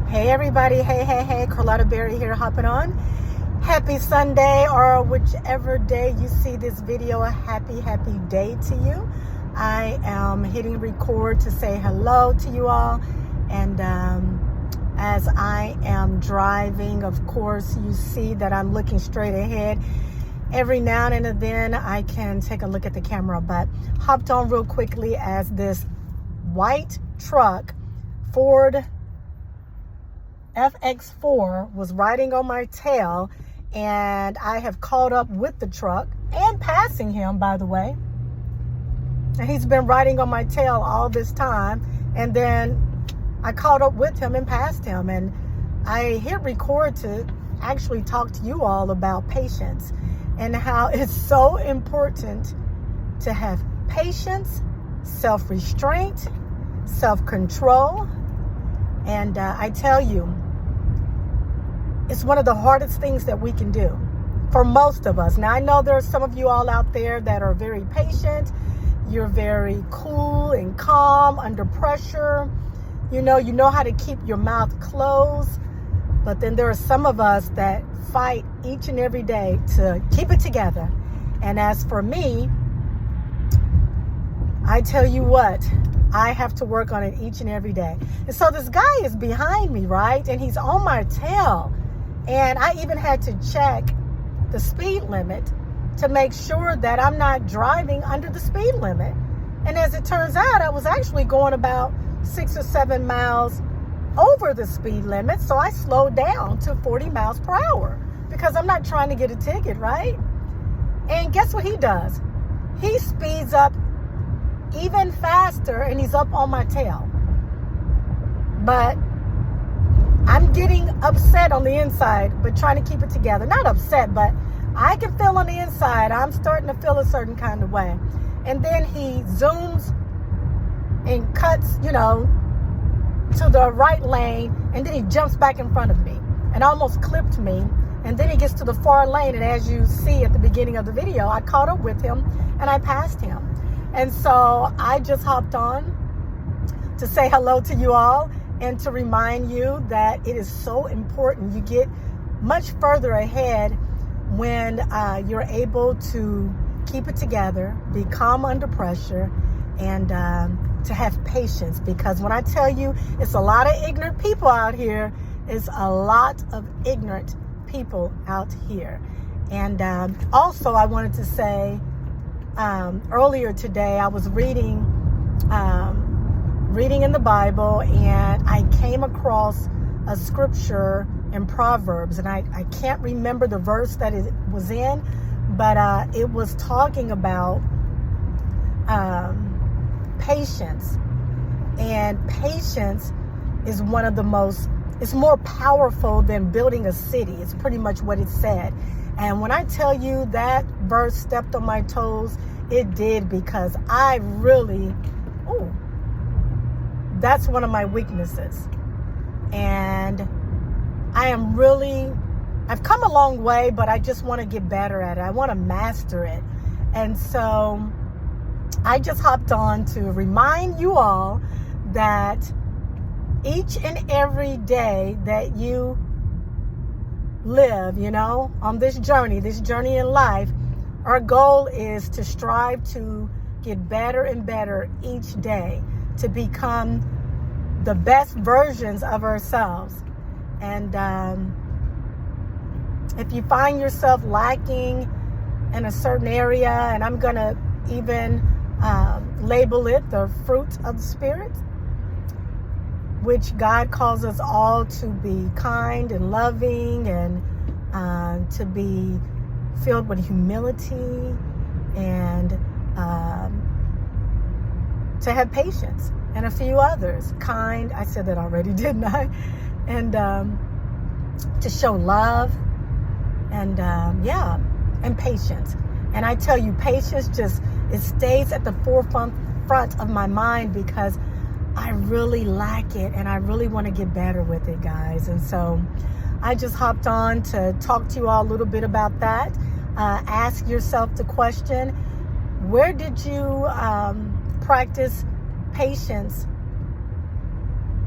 Hey everybody, hey, Carlotta Berry here, hopping on. Happy Sunday, or whichever day you see this video, a happy day to you. I am hitting record to say hello to you all, and as I am driving, of course, you see that I'm looking straight ahead. Every now and then I can take a look at the camera, but hopped on real quickly as this white truck, Ford FX4, was riding on my tail, and I have caught up with the truck and passing him, by the way. And he's been riding on my tail all this time, and then I caught up with him and passed him. And I hit record to actually talk to you all about patience and how it's so important to have patience, self-restraint, self-control. And I tell you, it's one of the hardest things that we can do for most of us. Now, I know there are some of you all out there that are very patient. You're very cool and calm under pressure. You know how to keep your mouth closed. But then there are some of us that fight each and every day to keep it together. And as for me, I tell you what, I have to work on it each and every day. And so this guy is behind me, right? And he's on my tail. And I even had to check the speed limit to make sure that I'm not driving under the speed limit. And as it turns out, I was actually going about 6 or 7 miles over the speed limit. So I slowed down to 40 miles per hour because I'm not trying to get a ticket, right? And guess what he does? He speeds up even faster, and he's up on my tail. But I'm getting upset on the inside, but trying to keep it together. Not upset, but I can feel on the inside, I'm starting to feel a certain kind of way. And then he zooms and cuts, to the right lane, and then he jumps back in front of me and almost clipped me. And then he gets to the far lane, and as you see at the beginning of the video, I caught up with him and I passed him. And so I just hopped on to say hello to you all and to remind you that it is so important. You get much further ahead when you're able to keep it together, be calm under pressure, and to have patience. Because when I tell you it's a lot of ignorant people out here, it's a lot of ignorant people out here. And also I wanted to say, earlier today I was reading in the Bible, and I came across a scripture in Proverbs, and I can't remember the verse that it was in, but it was talking about patience. And patience is one of the most, it's more powerful than building a city. It's pretty much what it said. And when I tell you that verse stepped on my toes, it did, because I really, that's one of my weaknesses. And I've come a long way, but I just want to get better at it. I want to master it. And so I just hopped on to remind you all that each and every day that you live, on this journey in life, our goal is to strive to get better and better each day, to become the best versions of ourselves. And if you find yourself lacking in a certain area, and I'm going to even label it the fruit of the Spirit, which God calls us all to be kind and loving, and to be filled with humility, and to have patience, and a few others. Kind, I said that already, didn't I? And to show love, and and patience. And I tell you, patience it stays at the forefront of my mind, because I really like it, and I really want to get better with it, guys. And so I just hopped on to talk to you all a little bit about that. Ask yourself the question, where did you practice patience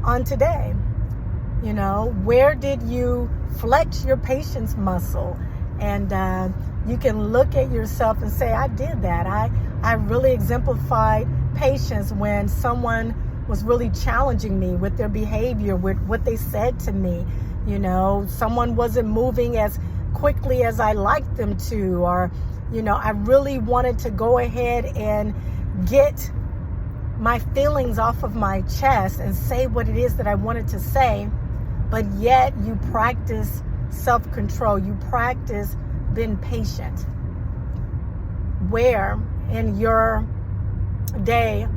on today? You know, where did you flex your patience muscle? And you can look at yourself and say, I did that. I really exemplified patience when someone was really challenging me with their behavior, with what they said to me. You know, someone wasn't moving as quickly as I liked them to, or, you know, I really wanted to go ahead and get my feelings off of my chest and say what it is that I wanted to say, but yet you practice self-control, you practice being patient. Where in your day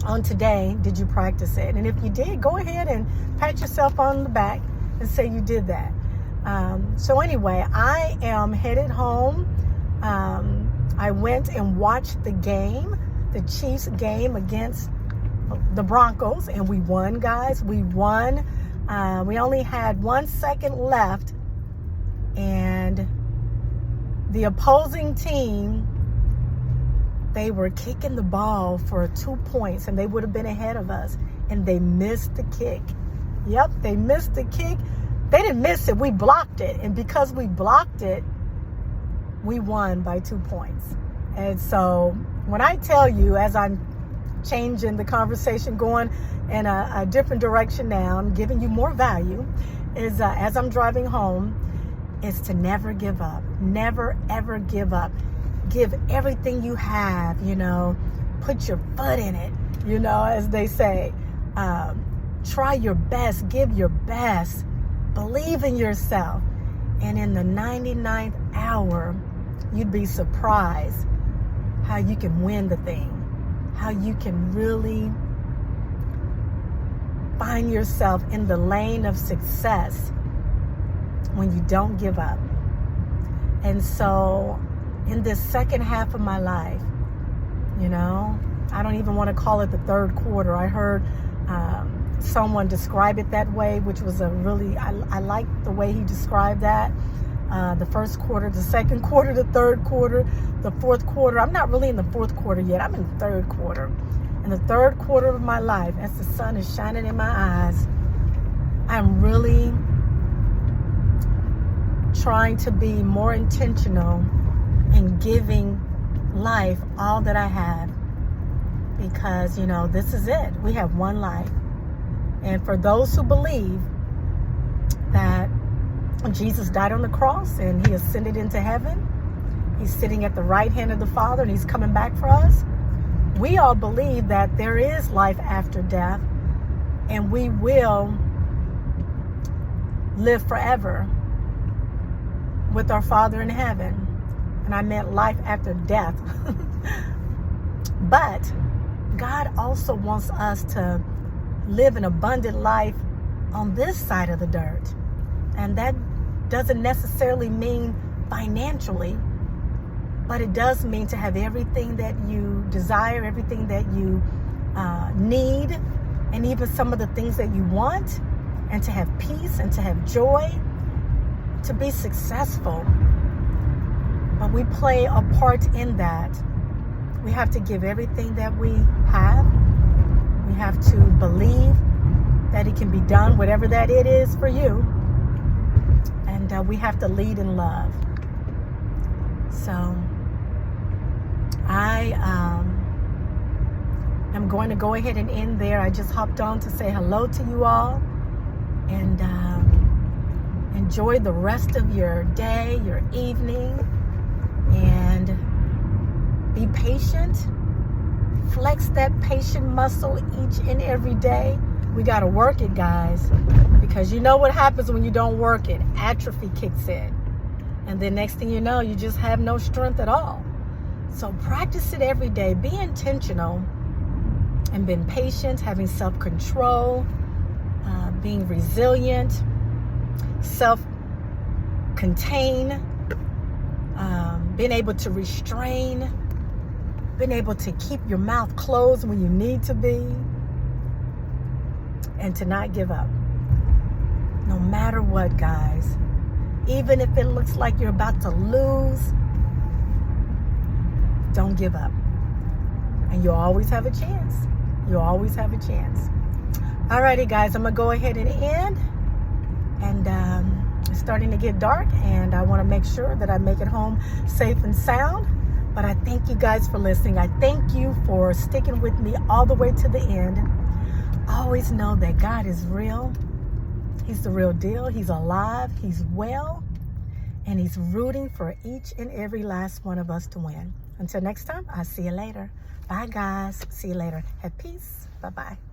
on today did you practice it? And if you did, go ahead and pat yourself on the back and say you did that. So anyway, I am headed home. I went and watched the game, the Chiefs game against the Broncos, and we won, guys. We won. We only had 1 second left, and the opposing team, they were kicking the ball for 2 points, and they would have been ahead of us, and they missed the kick. Yep, they missed the kick. They didn't miss it. We blocked it, and because we blocked it, we won by 2 points. And so when I tell you, as I'm changing the conversation, going in a different direction now, I'm giving you more value, is as I'm driving home, is to never give up. Never, ever give up. Give everything you have, you know, put your foot in it, you know, as they say. Try your best, give your best, believe in yourself. And in the 99th hour, you'd be surprised how you can win the thing, how you can really find yourself in the lane of success when you don't give up. And so in this second half of my life, you know, I don't even want to call it the third quarter. I heard someone describe it that way, which was a really, I liked the way he described that. The first quarter, the second quarter, the third quarter, the fourth quarter. I'm not really in the fourth quarter yet. I'm in the third quarter. In the third quarter of my life, as the sun is shining in my eyes, I'm really trying to be more intentional in giving life all that I have. Because, you know, this is it. We have one life. And for those who believe that Jesus died on the cross and he ascended into heaven, he's sitting at the right hand of the Father and he's coming back for us, we all believe that there is life after death and we will live forever with our Father in heaven. And I meant life after death. But God also wants us to live an abundant life on this side of the dirt. And that doesn't necessarily mean financially, but it does mean to have everything that you desire, everything that you need, and even some of the things that you want, and to have peace and to have joy, to be successful. But we play a part in that. We have to give everything that we have. We have to believe that it can be done, whatever that it is for you. And we have to lead in love. So I am going to go ahead and end there. I just hopped on to say hello to you all. And enjoy the rest of your day, your evening. And be patient. Flex that patient muscle each and every day. We got to work it, guys, because you know what happens when you don't work it. Atrophy kicks in. And then next thing you know, you just have no strength at all. So practice it every day. Be intentional and being patient, having self-control, being resilient, self-contain, being able to restrain, being able to keep your mouth closed when you need to be, and to not give up. No matter what, guys. Even if it looks like you're about to lose, don't give up. And you'll always have a chance. You'll always have a chance. Alrighty, guys, I'm going to go ahead and end. And it's starting to get dark, and I want to make sure that I make it home safe and sound. But I thank you guys for listening. I thank you for sticking with me all the way to the end. Always know that God is real. He's the real deal. He's alive. He's well. And he's rooting for each and every last one of us to win. Until next time, I'll see you later. Bye, guys. See you later. Have peace. Bye-bye.